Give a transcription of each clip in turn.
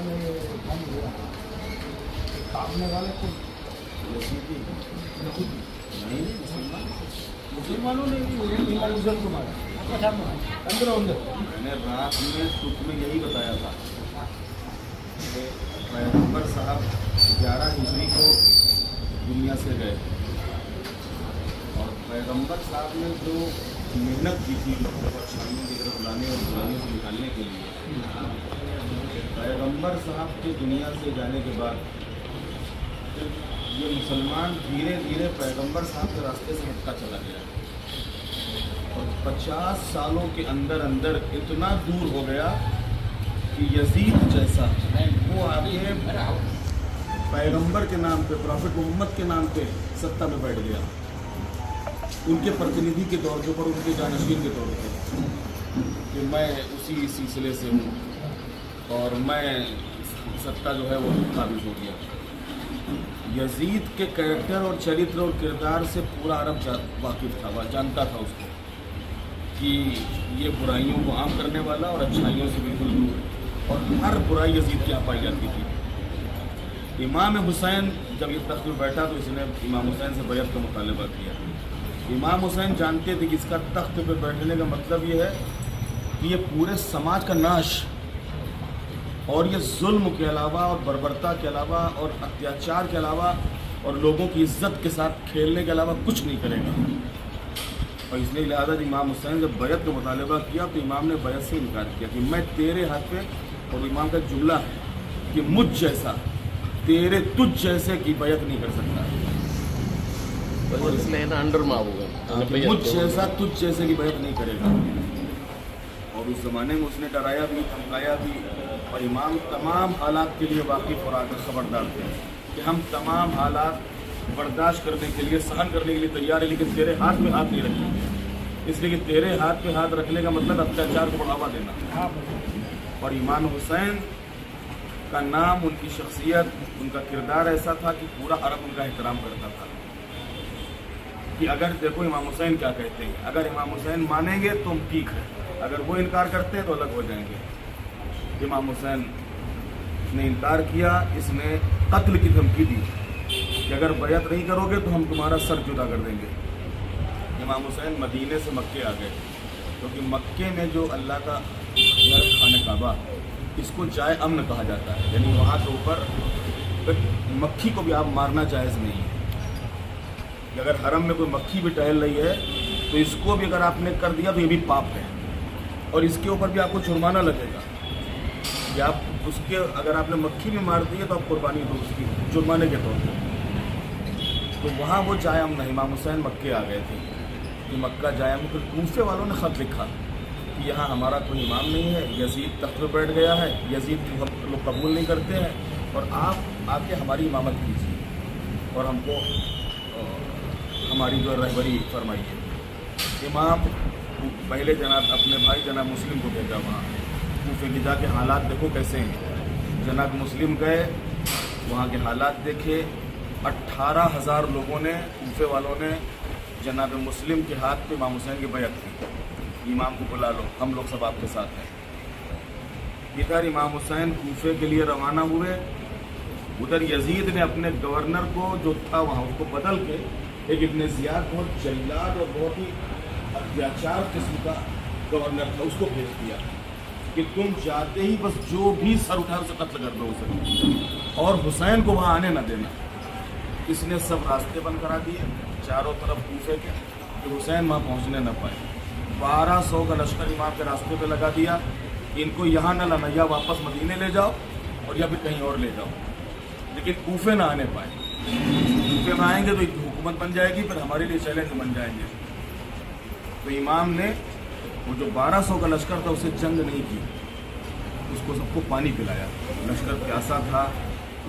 वाले बन गया, काटने वाले को यजीदी यहूदी नहीं मुसलमान। मुसलमानों ने भी इमाम हुसैन को मारा। अंदर अंदर मैंने रात में सुख में यही बताया था कि पैगम्बर साहब 11 हिजरी को दुनिया से गए और पैगम्बर साहब ने जो मेहनत की थी लोगों को अच्छाइयों की तरफ लाने और बुराइयों से निकालने के लिए, पैगम्बर साहब के दुनिया से जाने के बाद ये मुसलमान धीरे धीरे पैगम्बर साहब के रास्ते से हटता चला गया और 50 सालों के अंदर अंदर इतना दूर हो गया कि यजीद जैसा वो आगे पैगम्बर के नाम पे, प्रॉफिट मोहम्मद के नाम पे सत्ता में बैठ गया, उनके प्रतिनिधि के तौर पर, उनके जानशीन के तौर पर कि मैं उसी सिलसिले से हूँ और मैं सत्ता जो है वो काबिज हो गया। यजीद के कैरेक्टर और चरित्र और किरदार से पूरा अरब वाकिफ था, वह जानता था उसको कि ये बुराइयों को आम करने वाला और अच्छाइयों से बिल्कुल दूर, और हर बुराई यजीद के यहाँ पाई जाती थी। इमाम हुसैन जब ये तख्त में बैठा तो इसने इमाम हुसैन से बैत का मुतालबा किया। इमाम हुसैन जानते थे कि इसका तख्त पे बैठने का मतलब ये है कि ये पूरे समाज का नाश और ये जुल्म के अलावा और बर्बरता के अलावा और अत्याचार के अलावा और लोगों की इज्जत के साथ खेलने के अलावा कुछ नहीं करेगा। और इसलिए लिहाजा इमाम हुसैन जब बैत का मुतालबा किया तो इमाम ने बैत से इनकार किया कि मैं तेरे हाथ पे, और इमाम का जुमला है कि मुझ जैसा तेरे तुझ जैसे की बैत नहीं कर सकता, मुझ जैसा तुझ जैसे की बैत नहीं करेगा। और उस ज़माने में उसने डराया भी, धमकाया भी, और इमाम तमाम हालात के लिए वाकिफ़ और आकर खबरदार थे कि हम तमाम हालात बर्दाश्त करने के लिए, सहन करने के लिए तैयार है, लेकिन तेरे हाथ में हाथ नहीं रखेंगे। इसलिए कि तेरे हाथ में हाथ रखने का मतलब अत्याचार को बढ़ावा देना। और इमाम हुसैन का नाम, उनकी शख्सियत, उनका किरदार ऐसा था कि पूरा अरब उनका एहतराम करता था कि अगर देखो इमाम हुसैन क्या कहते हैं, अगर इमाम हुसैन मानेंगे तो ठीक है, अगर वो इनकार करते हैं तो अलग हो जाएंगे। इमाम हुसैन ने इनकार किया, इसने कत्ल की धमकी दी कि अगर बैत नहीं करोगे तो हम तुम्हारा सर जुदा कर देंगे। इमाम हुसैन मदीने से मक्के आ गए, क्योंकि मक्के में जो अल्लाह का घर खाने काबा, इसको जाए अमन कहा जाता है, यानी वहाँ के ऊपर मक्खी को भी आप मारना जायज़ नहीं है। कि अगर हरम में कोई मक्खी भी टहल रही है तो इसको भी अगर आपने कर दिया तो ये भी पाप है, और इसके ऊपर भी आपको जुर्माना लगेगा कि आप उसके, अगर आपने मक्खी भी मार दी है तो आप कुर्बानी दो उसकी जुर्माने के तौर पर। तो वहाँ वो जायम नहीं, इमाम हुसैन मक्के आ गए थे कि मक्का जायम। फिर कूफे वालों ने ख़त लिखा कि यहाँ हमारा कोई इमाम नहीं है, यजीद तख्त पर बैठ गया है, यजीद को हम लोग कबूल नहीं करते हैं, और आप आके हमारी इमामत कीजिए और हमको हमारी जो रहबरी फरमाइए। इमाम पहले जनाब अपने भाई जनाब मुस्लिम को भेजा वहाँ कूफे की, जाके हालात देखो कैसे हैं। जनाब मुस्लिम गए, वहाँ के हालात देखे। 18,000 लोगों ने, कूफे वालों ने जनाब मुस्लिम के हाथ पे इमाम हुसैन की बैत की, इमाम को बुला लो, हम लोग सब आपके साथ हैं। इधर इमाम हुसैन कूफे के लिए रवाना हुए, उधर यजीद ने अपने गवर्नर को जो था वहाँ उसको बदल के एक इब्न ज़ियाद बहुत जल्लाद और बहुत ही अत्याचार किस्म का गवर्नर था, उसको भेज दिया कि तुम जाते ही बस जो भी सर उठा उसे कत्ल कर दो उसे, और हुसैन को वहाँ आने न देना। इसने सब रास्ते बंद करा दिए चारों तरफ कूफे के कि हुसैन वहाँ पहुँचने न पाए। 1200 का लश्कर इमाम के रास्ते पे लगा दिया, इनको यहाँ न लाना, या वापस मदीने ले जाओ और या फिर कहीं और ले जाओ, लेकिन कूफे ना आने पाए। कूफे में आएंगे तो हुकूमत बन जाएगी, फिर हमारे लिए चैलेंज बन जाएंगे। तो इमाम ने वो जो 1200 का लश्कर था उसे जंग नहीं की, उसको सबको पानी पिलाया। लश्कर प्यासा था,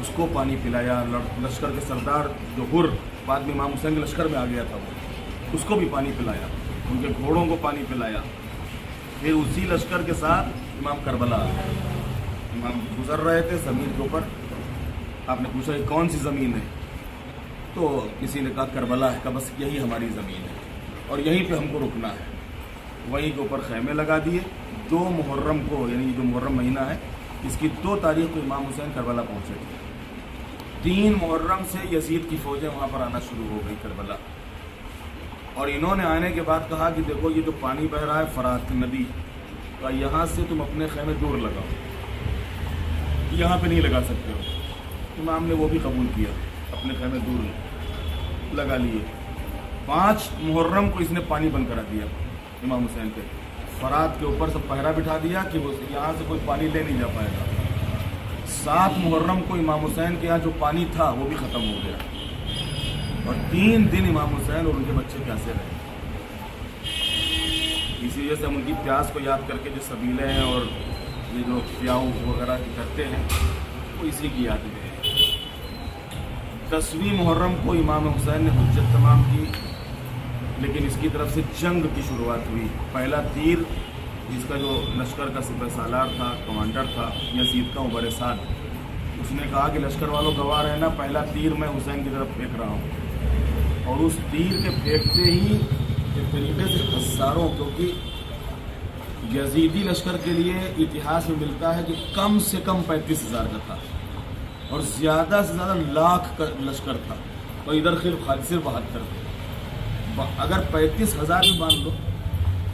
उसको पानी पिलाया। लश्कर के सरदार जो हुर, बाद में इमाम हुसैन के लश्कर में आ गया था वो, उसको भी पानी पिलाया, उनके घोड़ों को पानी पिलाया। फिर उसी लश्कर के साथ इमाम करबला आ गए। इमाम गुजर रहे थे ज़मीन के ऊपर, आपने पूछा कि कौन सी ज़मीन है, तो किसी ने कहा करबला है, कहा बस यही हमारी ज़मीन है और यहीं पे हमको रुकना है। वहीं के ऊपर खैमे लगा दिए। 2 मुहर्रम को, यानी जो मुहर्रम महीना है اس کی 2 تاریخ کو امام حسین کربلا پہنچے تھے. 3 محرم سے یزید کی فوجیں وہاں پر آنا شروع ہو گئی کربلا, اور انہوں نے آنے کے بعد کہا کہ دیکھو یہ جو پانی بہ رہا ہے فرات ندی کا, یہاں سے تم اپنے خیمے دور لگاؤ, یہاں پہ نہیں لگا سکتے ہو. امام نے وہ بھی قبول کیا, اپنے خیمے دور لگا لیے. 5 محرم کو اس نے پانی بند کرا دیا امام حسین پہ, فرات کے اوپر سے پہرا بٹھا دیا کہ وہ یہاں سے کوئی پانی لے نہیں جا پائے گا. 7 محرم کو امام حسین کے یہاں جو پانی تھا وہ بھی ختم ہو گیا, اور 3 دن امام حسین اور ان کے بچے پیاسے رہے. اسی وجہ سے ہم ان کی پیاس کو یاد کر کے جو سبیلے ہیں اور یہ جو پیاؤ وغیرہ کرتے ہیں وہ اسی کی یاد میں ہے. 10ویں محرم کو امام حسین نے حجت تمام کی, لیکن اس کی طرف سے جنگ کی شروعات ہوئی. پہلا تیر اس کا جو لشکر کا سپہ سالار تھا, کمانڈر تھا یزید کا عمر سعد, اس نے کہا کہ لشکر والوں گواہ رہنا, پہلا تیر میں حسین کی طرف پھینک رہا ہوں. اور اس تیر کے پھینکتے ہی ایک طریقے سے ہزاروں, کیونکہ یزیدی لشکر کے لیے اتہاس میں ملتا ہے کہ کم سے کم 35,000 کا تھا اور زیادہ سے زیادہ لاکھ کا لشکر تھا, اور ادھر صرف 72 تھے. اگر 35,000 بھی مان لو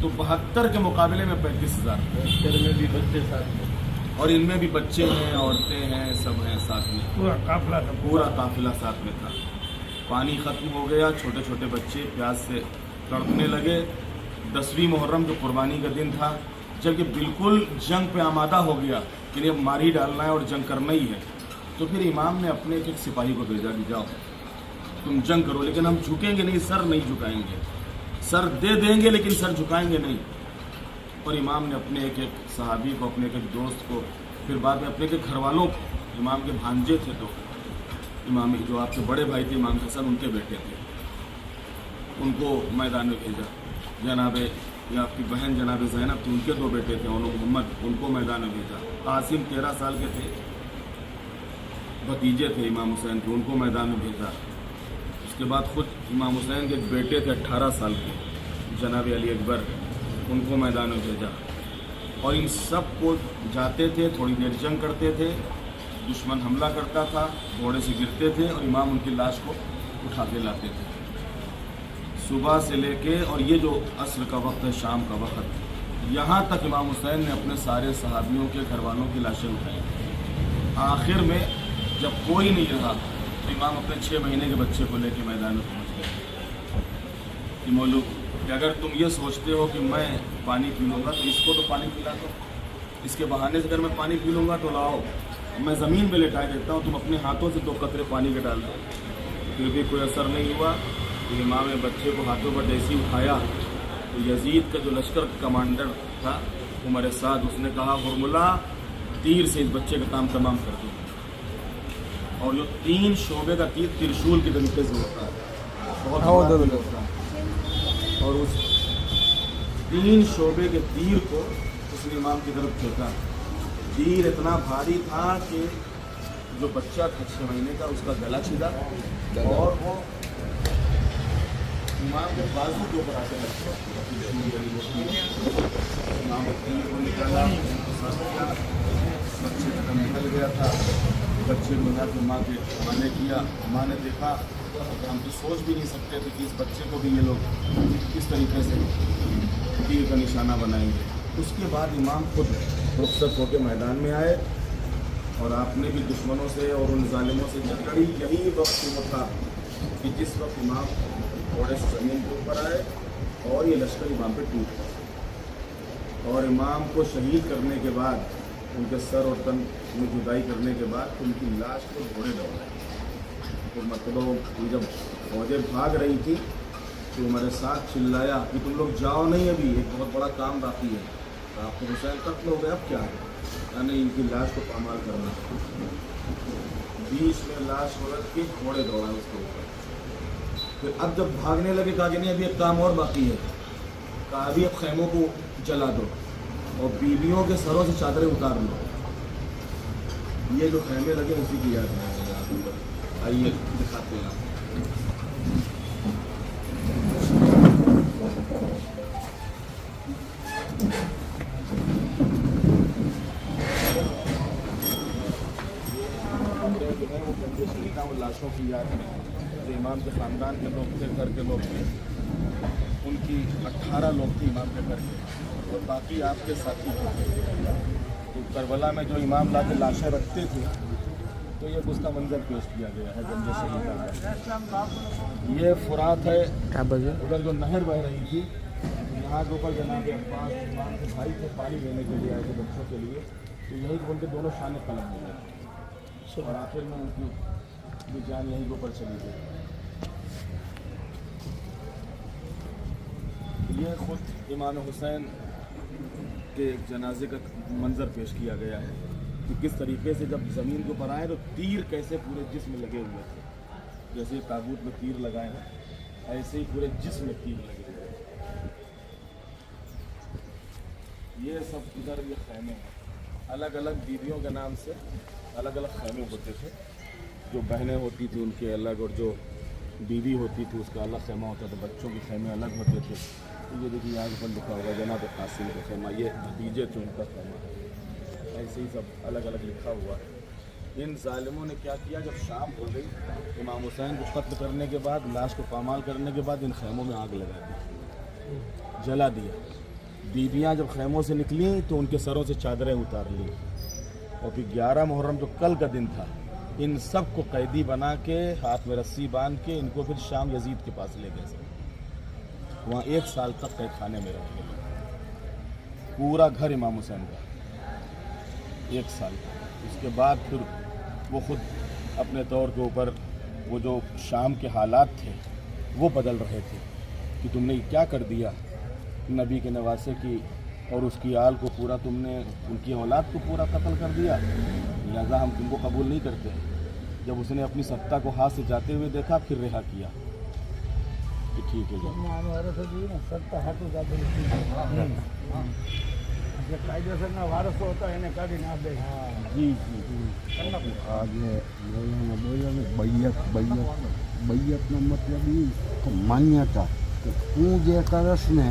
تو 72 کے مقابلے میں 35,000 میں بھی بچے ساتھ میں, اور ان میں بھی بچے ہیں, عورتیں ہیں, سب ہیں ساتھ میں. پورا قافلہ تھا, پورا قافلہ ساتھ میں تھا. پانی ختم ہو گیا, چھوٹے چھوٹے بچے پیاس سے تڑپنے لگے. 10ویں محرم جو قربانی کا دن تھا, جب یہ بالکل جنگ پہ آمادہ ہو گیا کہ اب مار ہی ڈالنا ہے اور جنگ کرنا ہی ہے, تو پھر امام نے اپنے ایک سپاہی کو بھیجا کہ جاؤ تم جنگ کرو, لیکن ہم جھکیں گے نہیں, سر نہیں جھکائیں گے, سر دے دیں گے لیکن سر جھکائیں گے نہیں. اور امام نے اپنے ایک صحابی کو, اپنے ایک دوست کو, پھر بعد میں اپنے گھر والوں کو, امام کے بھانجے تھے تو امام جو آپ کے بڑے بھائی تھے امام حسن, ان کے بیٹے تھے, ان کو میدان میں بھیجا. جناب یا آپ کی بہن جناب زینب تھی, ان کے 2 بیٹے تھے, انہوں محمد, ان کو میدان میں بھیجا. قاسم 13 سال کے تھے, بھتیجے تھے امام حسین کے, ان کو میدان میں بھیجا. اس کے بعد خود امام حسین کے بیٹے تھے 18 سال کے, جناب علی اکبر, ان کو میدان میں بھیجا. اور ان سب کو جاتے تھے, تھوڑی دیر جنگ کرتے تھے, دشمن حملہ کرتا تھا, گھوڑے سے گرتے تھے, اور امام ان کی لاش کو اٹھا کے لاتے تھے صبح سے لے کے. اور یہ جو عصر کا وقت ہے, شام کا وقت, یہاں تک امام حسین نے اپنے سارے صحابیوں کے گھر والوں کی لاشیں اٹھائیں. آخر میں جب کوئی نہیں رہا تو امام اپنے 6 مہینے کے بچے کو لے کے میدان میں پہنچ گئے کہ مولو کہ اگر تم یہ سوچتے ہو کہ میں پانی پی لوں گا تو اس کو تو پانی پلا دو, اس کے بہانے سے اگر میں پانی پی لوں گا تو لاؤ, میں زمین پہ لٹا دیتا ہوں, تم اپنے ہاتھوں سے 2 قطرے پانی کے ڈال دو. پھر بھی کوئی اثر نہیں ہوا. تو امام نے بچے کو ہاتھوں پر جیسے ہی اٹھایا تو یزید کا جو لشکر کمانڈر تھا عمر سعد, اس نے کہا ہرملا تیر سے اس بچے کا کام تمام کر دو. اور جو 3 شعبے کا تیر ترشول کے طریقے سے ہوتا ہے, بہت بڑا تیر ہوتا ہے, اور اس 3 شعبے کے تیر کو اس نے امام کی طرف پھینکا. تیر اتنا بھاری تھا کہ جو بچہ تھا 6 مہینے کا, اس کا گلا چھلا, اور وہ امام کے بازو کے اوپر آ کے لگتا. امام تیر کو نکالا, بچے کا دم نکل گیا تھا. بچے کو لا کے ماں کے حوالے کیا. ماں نے دیکھا کہ ہم تو سوچ بھی نہیں سکتے تھے کہ اس بچے کو بھی یہ لوگ کس طریقے سے تیر کا نشانہ بنائیں گے. اس کے بعد امام خود رخصت ہو کے میدان میں آئے, اور آپ نے بھی دشمنوں سے اور ان ظالموں سے جنگ لڑی. یہی وقت وہ تھا کہ جس وقت امام گھوڑے سے زمین کے اوپر آئے اور یہ لشکر امام پہ ٹوٹ گیا. اور امام کو شہید کرنے کے بعد, ان کے سر اور تن میں جدائی کرنے کے بعد, ان کی لاش کو گھوڑے دوڑائے. تو مطلب جب فوجیں بھاگ رہی تھی تو ہمارے ساتھ چلایا کہ تم لوگ جاؤ نہیں, ابھی ایک بہت بڑا کام باقی ہے. آپ کو حسین قتل ہو گئے, اب کیا ہے, یعنی ان کی لاش کو پامال کرنا. بیچ میں لاش کو رکھ کے گھوڑے دوڑائے اس کے اوپر. پھر اب جب بھاگنے لگے کہا کہ نہیں ابھی ایک کام اور باقی ہے, کہا ابھی اب خیموں کو جلا دو اور بیویوں کے سروں سے چادریں اتار لو. یہ جو خیمے لگے اسی کی یاد میں آئیے دکھاتے ہیں. हैं वो गंजे शहीदा और लाशों की याद में जो इमाम के ख़ानदान के लोग थे, घर के लोग थे, उनकी 18 लोग थे इमाम के घर के और बाकी आपके साथी थे। तो करबला में जो इमाम ला के लाशें रखते थे तो ये उसका मंजर पेश किया गया है गंजे शहीदा का। ये फुरात है, उधर जो नहर बह रही थी यहाँ के ऊपर जनाब अब्बास इमाम के भाई थे पानी लेने के लिए आए थे बच्चों के लिए, तो यही उनके दोनों शान कलम हो गए और आखिर में उनकी भी जान यहीं के ऊपर चली गई। ये खुद इमाम हुसैन के एक जनाजे का मंजर पेश किया गया है कि किस तरीके से जब ज़मीन के ऊपर आए तो तीर कैसे पूरे जिस्म में लगे हुए थे, जैसे ताबूत में तीर लगाए हैं ऐसे ही पूरे जिस्म में तीर लगे हुए थे। ये सब इधर ये खैमे हैं, अलग अलग बीवियों के नाम से अलग अलग खैमे होते थे। जो बहनें होती थी उनके अलग और जो बीवी होती थी उसका अलग खैमा होता था, बच्चों के खैमे अलग होते थे। तो ये देखिए यहाँ पर लिखा होगा जनाब कासिम का खैमा, ये भतीजे थे उनका खैमा, ऐसे ही सब अलग अलग लिखा हुआ है। इन ज़ालिमों ने क्या किया, जब शाम हो गई इमाम हुसैन को कत्ल करने के बाद, लाश को पामाल करने के बाद इन खैमों में आग लगा दी, जला दिया। बीबियाँ जब खैमों से निकली तो उनके सरों से चादरें उतार ली और फिर 11 मुहर्रम जो कल का दिन था इन सब को कैदी बना के हाथ में रस्सी बांध के इनको फिर शाम यजीद के पास ले गए। वहाँ 1 साल तक कैद खाने में रखे, पूरा घर इमाम हुसैन का 1 साल। उसके बाद फिर वो खुद अपने तौर के ऊपर वो जो शाम के हालात थे वो बदल रहे थे कि तुमने क्या कर दिया नबी के नवासे की और उसकी आल को पूरा, तुमने उनकी औलाद को पूरा कत्ल कर दिया, लिहाजा हम तुमको कबूल नहीं करते। जब उसने अपनी सत्ता को हाथ से जाते हुए देखा फिर रिहा किया कि ठीक है सत्ता हाथ कायदेसर ना वारस होता है इन्हें काढ़ी ना दे। जी जी આજે બોલ્યો ને બૈયતનો મતલબ એ માન્યતા કે તું જે કરસ ને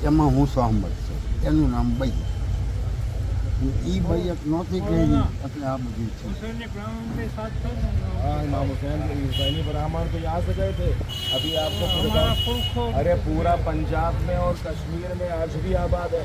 એમાં હું સહમત છું, એનું નામ બૈયત। એ બૈયત નહોતી કરી એટલે આ બધું છે। हाँ इमाम हुसैन हुसैनी ब्राह्मण तो यहाँ से गए थे। अभी आपको अरे पूरा पंजाब में और कश्मीर में आज भी आबाद है।